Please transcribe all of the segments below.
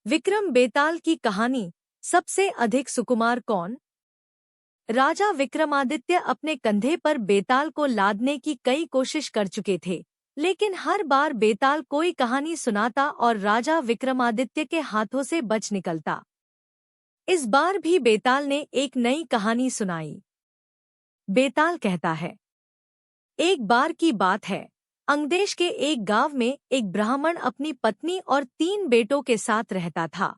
विक्रम बेताल की कहानी। सबसे अधिक सुकुमार कौन? राजा विक्रमादित्य अपने कंधे पर बेताल को लादने की कई कोशिश कर चुके थे, लेकिन हर बार बेताल कोई कहानी सुनाता और राजा विक्रमादित्य के हाथों से बच निकलता। इस बार भी बेताल ने एक नई कहानी सुनाई। बेताल कहता है, एक बार की बात है, अंगदेश के एक गांव में एक ब्राह्मण अपनी पत्नी और 3 बेटों के साथ रहता था।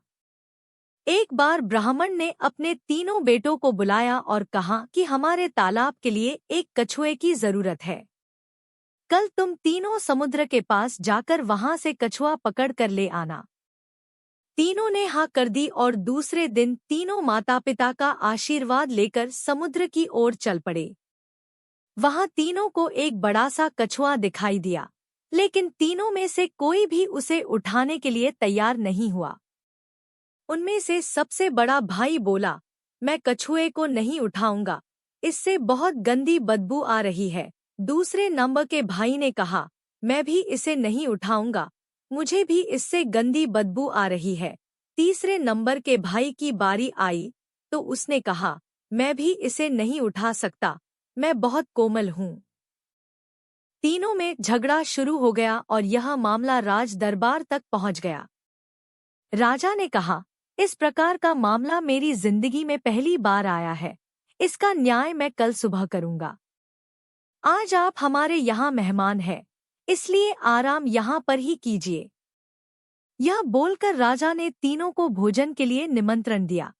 एक बार ब्राह्मण ने अपने तीनों बेटों को बुलाया और कहा कि हमारे तालाब के लिए एक कछुए की जरूरत है। कल तुम तीनों समुद्र के पास जाकर वहां से कछुआ पकड़ कर ले आना। तीनों ने हाँ कर दी और दूसरे दिन तीनों माता पिता का आशीर्वाद लेकर समुद्र की ओर चल पड़े। वहां तीनों को एक बड़ा सा कछुआ दिखाई दिया, लेकिन तीनों में से कोई भी उसे उठाने के लिए तैयार नहीं हुआ। उनमें से सबसे बड़ा भाई बोला, मैं कछुए को नहीं उठाऊंगा, इससे बहुत गंदी बदबू आ रही है। दूसरे नंबर के भाई ने कहा, मैं भी इसे नहीं उठाऊंगा, मुझे भी इससे गंदी बदबू आ रही है। तीसरे नंबर के भाई की बारी आई तो उसने कहा, मैं भी इसे नहीं उठा सकता, मैं बहुत कोमल हूँ। तीनों में झगड़ा शुरू हो गया और यह मामला राज दरबार तक पहुंच गया। राजा ने कहा, इस प्रकार का मामला मेरी जिंदगी में पहली बार आया है, इसका न्याय मैं कल सुबह करूंगा। आज आप हमारे यहाँ मेहमान हैं, इसलिए आराम यहाँ पर ही कीजिए। यह बोलकर राजा ने तीनों को भोजन के लिए निमंत्रण दिया।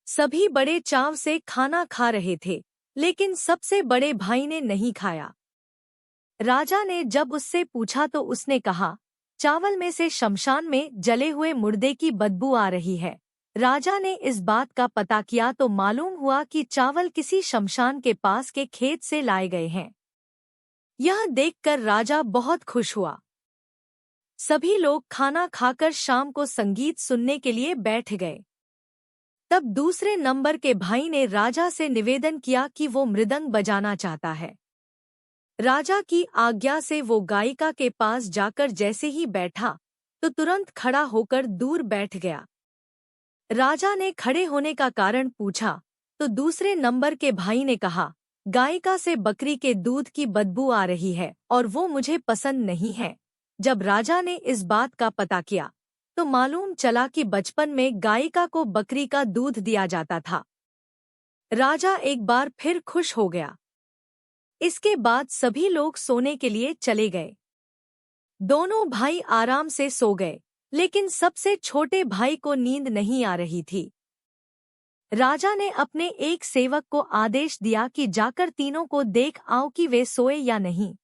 सभी बड़े चाव से खाना खा रहे थे, लेकिन सबसे बड़े भाई ने नहीं खाया। राजा ने जब उससे पूछा तो उसने कहा, चावल में से शमशान में जले हुए मुर्दे की बदबू आ रही है। राजा ने इस बात का पता किया तो मालूम हुआ कि चावल किसी शमशान के पास के खेत से लाए गए हैं। यह देखकर राजा बहुत खुश हुआ। सभी लोग खाना खाकर शाम को संगीत सुनने के लिए बैठ गए। तब दूसरे नंबर के भाई ने राजा से निवेदन किया कि वो मृदंग बजाना चाहता है। राजा की आज्ञा से वो गायिका के पास जाकर जैसे ही बैठा तो तुरंत खड़ा होकर दूर बैठ गया। राजा ने खड़े होने का कारण पूछा तो दूसरे नंबर के भाई ने कहा, गायिका से बकरी के दूध की बदबू आ रही है और वो मुझे पसंद नहीं है। जब राजा ने इस बात का पता किया तो मालूम चला कि बचपन में गायिका को बकरी का दूध दिया जाता था। राजा एक बार फिर खुश हो गया। इसके बाद सभी लोग सोने के लिए चले गए। दोनों भाई आराम से सो गए, लेकिन सबसे छोटे भाई को नींद नहीं आ रही थी। राजा ने अपने एक सेवक को आदेश दिया कि जाकर तीनों को देख आओ कि वे सोए या नहीं।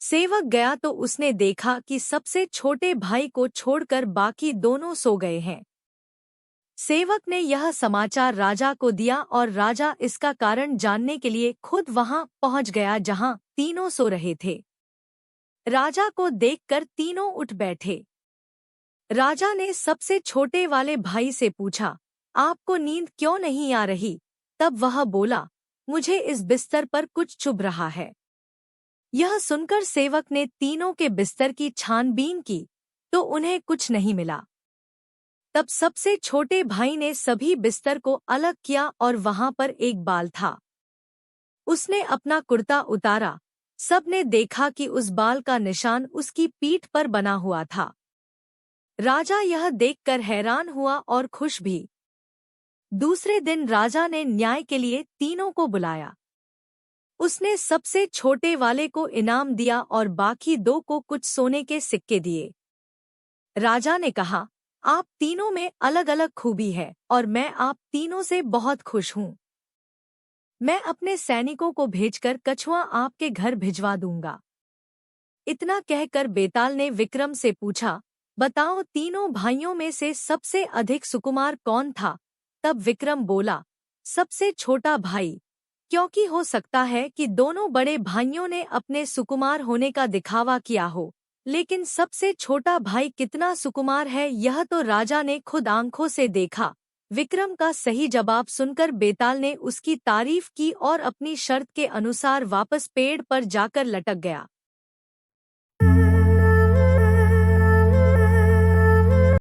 सेवक गया तो उसने देखा कि सबसे छोटे भाई को छोड़कर बाकी दोनों सो गए हैं। सेवक ने यह समाचार राजा को दिया और राजा इसका कारण जानने के लिए खुद वहां पहुंच गया जहां तीनों सो रहे थे। राजा को देखकर तीनों उठ बैठे। राजा ने सबसे छोटे वाले भाई से पूछा, आपको नींद क्यों नहीं आ रही? तब वह बोला, मुझे इस बिस्तर पर कुछ चुभ रहा है। यह सुनकर सेवक ने तीनों के बिस्तर की छानबीन की तो उन्हें कुछ नहीं मिला। तब सबसे छोटे भाई ने सभी बिस्तर को अलग किया और वहां पर एक बाल था। उसने अपना कुर्ता उतारा। सबने देखा कि उस बाल का निशान उसकी पीठ पर बना हुआ था। राजा यह देखकर हैरान हुआ और खुश भी। दूसरे दिन राजा ने न्याय के लिए तीनों को बुलाया। उसने सबसे छोटे वाले को इनाम दिया और बाकी 2 को कुछ सोने के सिक्के दिए। राजा ने कहा, आप तीनों में अलग अलग खूबी है और मैं आप तीनों से बहुत खुश हूँ। मैं अपने सैनिकों को भेजकर कछुआ आपके घर भिजवा दूंगा। इतना कहकर बेताल ने विक्रम से पूछा, बताओ तीनों भाइयों में से सबसे अधिक सुकुमार कौन था? तब विक्रम बोला, सबसे छोटा भाई, क्योंकि हो सकता है कि दोनों बड़े भाइयों ने अपने सुकुमार होने का दिखावा किया हो, लेकिन सबसे छोटा भाई कितना सुकुमार है यह तो राजा ने खुद आंखों से देखा। विक्रम का सही जवाब सुनकर बेताल ने उसकी तारीफ की और अपनी शर्त के अनुसार वापस पेड़ पर जाकर लटक गया।